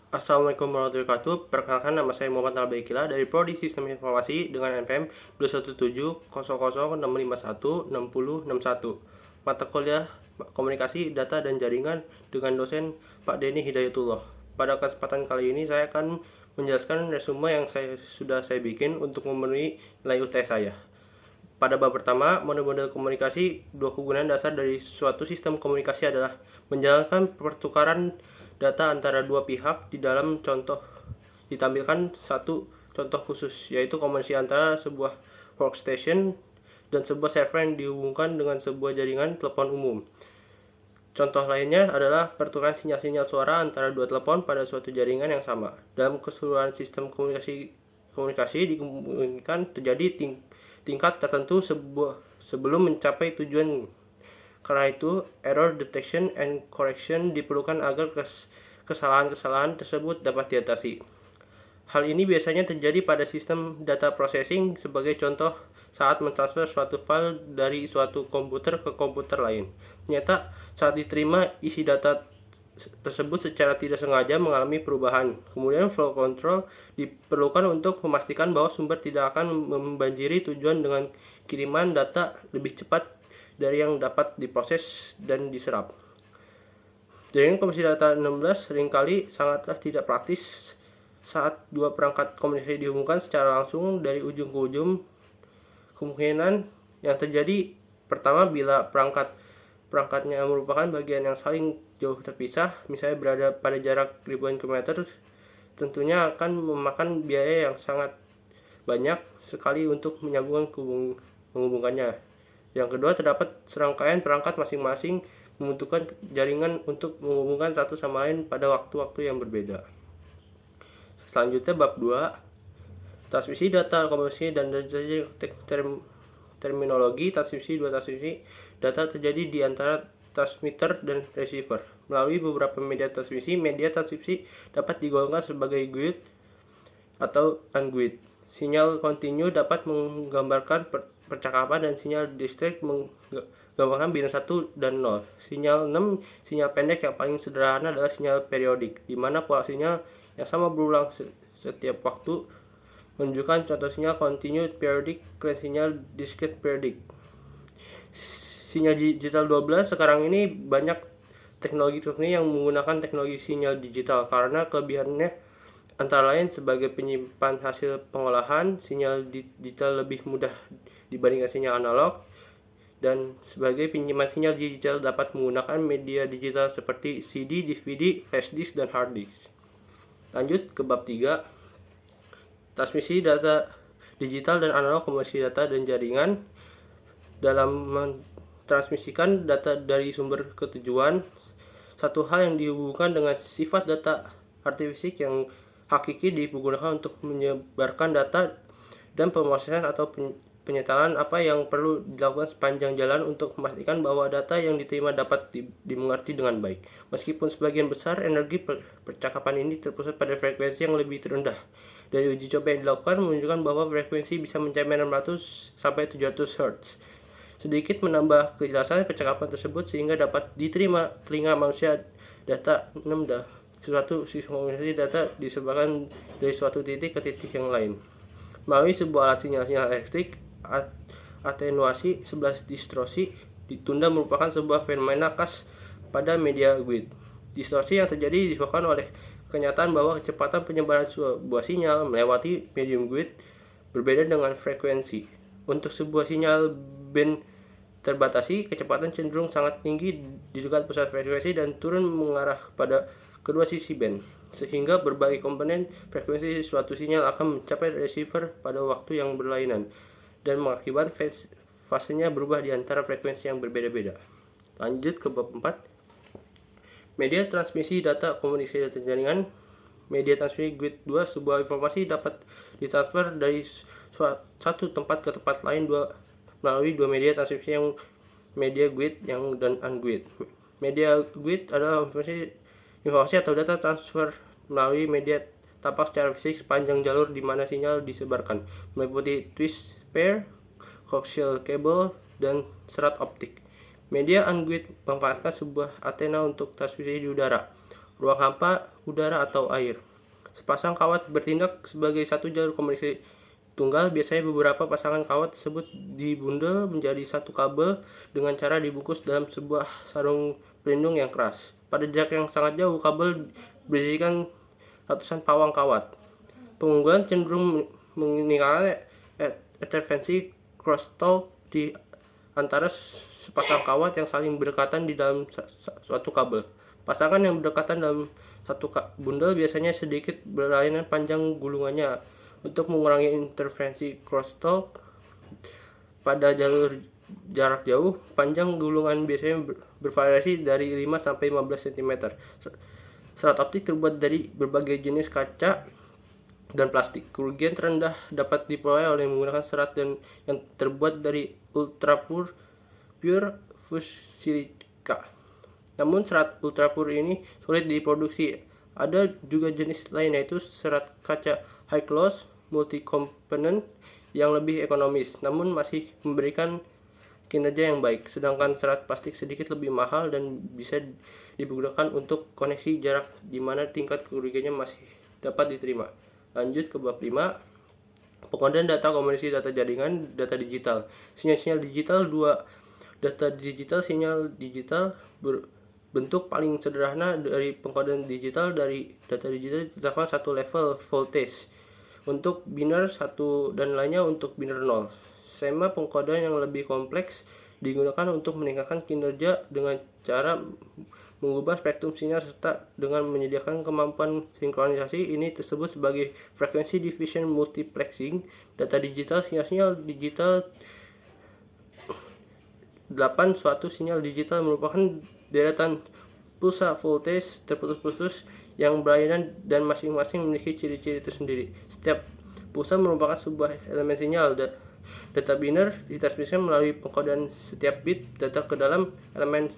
Assalamualaikum warahmatullahi wabarakatuh. Perkenalkan, nama saya Muhammad Albaikila dari Prodi Sistem Informasi dengan NPM 2170006516061. Mata kuliah Komunikasi, Data, dan Jaringan dengan dosen Pak Denny Hidayatullah. Pada kesempatan kali ini saya akan menjelaskan resume yang sudah saya bikin untuk memenuhi nilai UTS saya. Pada bab pertama, model-model komunikasi, dua kegunaan dasar dari suatu sistem komunikasi adalah menjalankan pertukaran data antara dua pihak. Di dalam contoh ditampilkan satu contoh khusus, yaitu komunikasi antara sebuah workstation dan sebuah server yang dihubungkan dengan sebuah jaringan telepon umum. Contoh lainnya adalah pertukaran sinyal-sinyal suara antara dua telepon pada suatu jaringan yang sama. Dalam keseluruhan sistem komunikasi dimungkinkan terjadi tingkat tertentu sebelum mencapai tujuan. Karena itu, error detection and correction diperlukan agar kesalahan-kesalahan tersebut dapat diatasi. Hal ini biasanya terjadi pada sistem data processing, sebagai contoh saat mentransfer suatu file dari suatu komputer ke komputer lain. Ternyata saat diterima, isi data tersebut secara tidak sengaja mengalami perubahan. Kemudian flow control diperlukan untuk memastikan bahwa sumber tidak akan membanjiri tujuan dengan kiriman data lebih cepat dari yang dapat diproses dan diserap. Jaringan komunikasi data 16 seringkali sangatlah tidak praktis saat dua perangkat komunikasi dihubungkan secara langsung dari ujung ke ujung. Kemungkinan yang terjadi pertama, bila perangkatnya merupakan bagian yang saling jauh terpisah, misalnya berada pada jarak ribuan kilometer, tentunya akan memakan biaya yang sangat banyak sekali untuk menghubungkannya. Yang kedua, terdapat serangkaian perangkat masing-masing membutuhkan jaringan untuk menghubungkan satu sama lain pada waktu-waktu yang berbeda. Selanjutnya, bab 2, transmisi data komunikasi dan terminologi transmisi. Dua transmisi data terjadi di antara transmitter dan receiver melalui beberapa media transmisi. Media transmisi dapat digolongkan sebagai guide atau unguide. Sinyal kontinu dapat menggambarkan percakapan dan sinyal discrete menggambarkan bintang 1 dan 0. Sinyal 6, sinyal pendek yang paling sederhana adalah sinyal periodik, di mana pola sinyal yang sama berulang setiap waktu menunjukkan contoh sinyal continued periodic dan sinyal discrete periodic. Sinyal digital 12, sekarang ini banyak teknologi yang menggunakan teknologi sinyal digital karena kelebihannya antara lain sebagai penyimpan hasil pengolahan. Sinyal digital lebih mudah dibandingkan sinyal analog, dan sebagai penyimpan sinyal digital dapat menggunakan media digital seperti CD, DVD, flash disk, dan hard disk. Lanjut ke bab 3, transmisi data digital dan analog komunikasi data dan jaringan. Dalam mentransmisikan data dari sumber ke tujuan, satu hal yang dihubungkan dengan sifat data artifisik yang hakiki digunakan untuk menyebarkan data dan pemrosesan atau penyetaan apa yang perlu dilakukan sepanjang jalan untuk memastikan bahwa data yang diterima dapat dimengerti dengan baik. Meskipun sebagian besar energi percakapan ini terpusat pada frekuensi yang lebih rendah. Dari uji coba yang dilakukan menunjukkan bahwa frekuensi bisa mencapai 600 sampai 700 Hz. Sedikit menambah kejelasan percakapan tersebut sehingga dapat diterima telinga manusia. Data 6 suatu sistem komunikasi data disebarkan dari suatu titik ke titik yang lain melalui sebuah alat sinyal elektrik. Atenuasi 11 distorsi ditunda merupakan sebuah fenomena khas pada media guide. Distorsi yang terjadi disebabkan oleh kenyataan bahwa kecepatan penyebaran sebuah sinyal melewati medium guide berbeda dengan frekuensi. Untuk sebuah sinyal band terbatasi, kecepatan cenderung sangat tinggi di dekat pusat frekuensi dan turun mengarah pada kedua sisi band, sehingga berbagai komponen frekuensi suatu sinyal akan mencapai receiver pada waktu yang berlainan dan mengakibatkan fasenya berubah di antara frekuensi yang berbeda-beda. Lanjut ke bab 4, media transmisi data komunikasi dan jaringan. Media transmisi guide 2, sebuah informasi dapat ditransfer dari satu tempat ke tempat lain melalui dua media transmisi, yang media guide dan unguide. Media guide adalah informasi atau data transfer melalui media tampak secara fisik sepanjang jalur di mana sinyal disebarkan, meliputi twist pair, coaxial cable, dan serat optik. Media unguide memanfaatkan sebuah antena untuk transmisi di udara. ruang hampa, udara, atau air. Sepasang kawat bertindak sebagai satu jalur komunikasi tunggal. Biasanya beberapa pasangan kawat tersebut dibundel menjadi satu kabel dengan cara dibungkus dalam sebuah sarung pelindung yang keras. Pada jarak yang sangat jauh, kabel berisikan ratusan pawang kawat. Pengunggulan cenderung meninggalkan interferensi crosstalk di antara sepasang kawat yang saling berdekatan di dalam suatu kabel. Pasangan yang berdekatan dalam satu bundel biasanya sedikit berlainan panjang gulungannya. Untuk mengurangi interferensi crosstalk pada jalur jarak jauh, panjang gulungan biasanya bervariasi dari 5 sampai 15 cm. Serat optik terbuat dari berbagai jenis kaca dan plastik. Kerugian terendah dapat diperoleh oleh menggunakan serat yang terbuat dari ultra pure fused silica. Namun serat ultra pure ini sulit diproduksi. Ada juga jenis lain, yaitu serat kaca high gloss multi component yang lebih ekonomis namun masih memberikan kinerja yang baik, sedangkan serat plastik sedikit lebih mahal dan bisa digunakan untuk koneksi jarak di mana tingkat kerugiannya masih dapat diterima. Lanjut ke bab 5. Pengodaan data komunikasi data jaringan, data digital. Sinyal-sinyal digital 2. Data digital, sinyal digital bentuk paling sederhana dari pengkodaan digital. Dari data digital ditetapkan satu level voltage untuk biner 1 dan lainnya untuk biner 0. Skema pengkodaan yang lebih kompleks digunakan untuk meningkatkan kinerja dengan cara mengubah spektrum sinyal serta dengan menyediakan kemampuan sinkronisasi. Ini disebut sebagai frequency division multiplexing. Data digital, sinyal digital 8. Suatu sinyal digital merupakan deretan pulsa voltage terputus-putus yang berlainan dan masing-masing memiliki ciri-ciri tersendiri. Setiap pulsa merupakan sebuah elemen sinyal. Data biner ditransmisikan melalui pengkodaan setiap bit data ke dalam elemen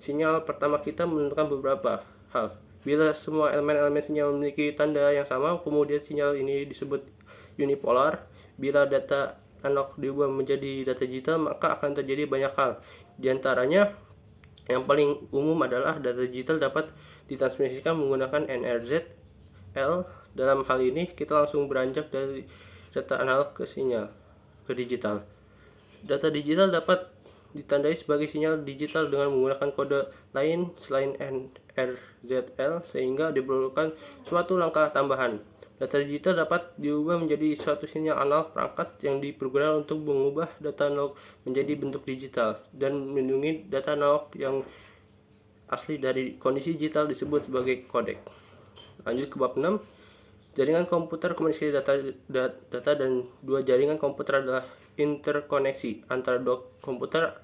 sinyal. Pertama, kita menentukan beberapa hal. Bila semua elemen-elemen sinyal memiliki tanda yang sama, kemudian sinyal ini disebut unipolar. Bila data analog diubah menjadi data digital, maka akan terjadi banyak hal. Di antaranya, yang paling umum adalah data digital dapat ditransmisikan menggunakan NRZ-L. Dalam hal ini, kita langsung beranjak dari data analog ke sinyal ke digital. Data digital dapat ditandai sebagai sinyal digital dengan menggunakan kode lain selain NRZ-L, sehingga diperlukan suatu langkah tambahan. Data digital dapat diubah menjadi suatu sinyal analog perangkat yang dipergunakan untuk mengubah data analog menjadi bentuk digital dan melindungi data analog yang asli dari kondisi digital disebut sebagai kodek. Lanjut ke bab 6. Jaringan komputer komunikasi data dan dua jaringan komputer adalah interkoneksi antara dua komputer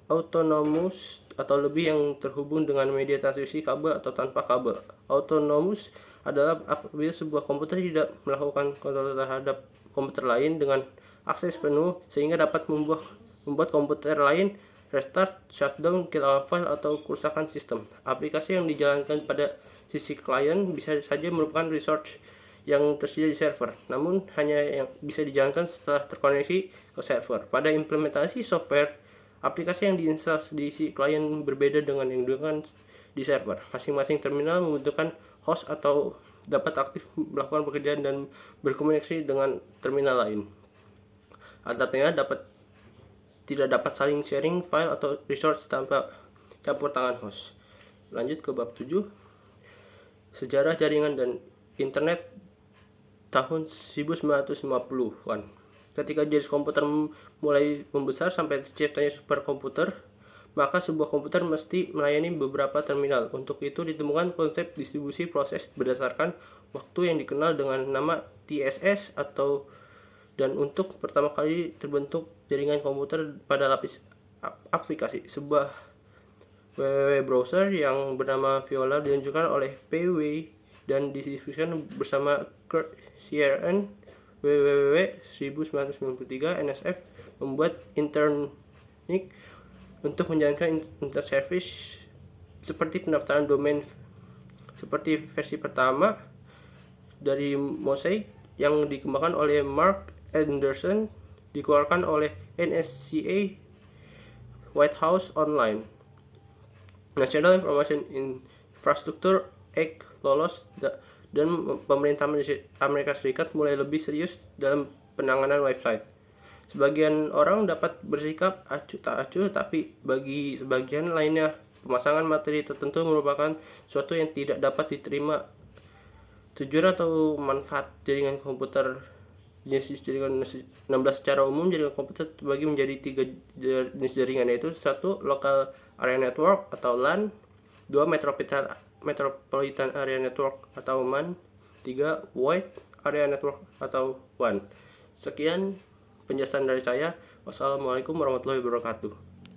autonomous atau lebih yang terhubung dengan media transmisi kabel atau tanpa kabel. Autonomous adalah apabila sebuah komputer tidak melakukan kontrol terhadap komputer lain dengan akses penuh sehingga dapat membuat komputer lain restart, shutdown, kehilangan file, atau kerusakan sistem. Aplikasi yang dijalankan pada sisi klien bisa saja merupakan resource yang tersedia di server, namun hanya yang bisa dijalankan setelah terkoneksi ke server. Pada implementasi software, aplikasi yang diinstal di sisi klien berbeda dengan yang digunakan di server. Masing-masing terminal membutuhkan host atau dapat aktif melakukan pekerjaan dan berkomunikasi dengan terminal lain. Antar terminal tidak dapat saling sharing file atau resource tanpa campur tangan host. Lanjut ke bab 7. Sejarah jaringan dan internet tahun 1950-an. Ketika jenis komputer mulai membesar sampai terciptanya superkomputer, maka sebuah komputer mesti melayani beberapa terminal. Untuk itu ditemukan konsep distribusi proses berdasarkan waktu yang dikenal dengan nama TSS dan untuk pertama kali terbentuk jaringan komputer pada lapis aplikasi. Sebuah www browser yang bernama Viola diluncurkan oleh PW dan didistribusikan bersama Kurt Sheeran. www 1993 NSF membuat Internet untuk menjalankan internet service seperti pendaftaran domain seperti versi pertama dari Mosaic yang dikembangkan oleh Mark Anderson, dikeluarkan oleh NSCA White House Online. National Information Infrastructure Act lolos dan pemerintah Amerika Serikat mulai lebih serius dalam penanganan website. Sebagian orang dapat bersikap acuh tak acuh, tapi bagi sebagian lainnya, pemasangan materi tertentu merupakan sesuatu yang tidak dapat diterima. Tujuan atau manfaat jaringan komputer jenis jaringan 16 secara umum. Jaringan komputer terbagi menjadi 3 jenis jaringan, yaitu 1. Local Area Network atau LAN, 2. Metropolitan Area Network atau MAN, 3. Wide Area Network atau WAN. Sekian penjelasan dari saya. Wassalamualaikum warahmatullahi wabarakatuh.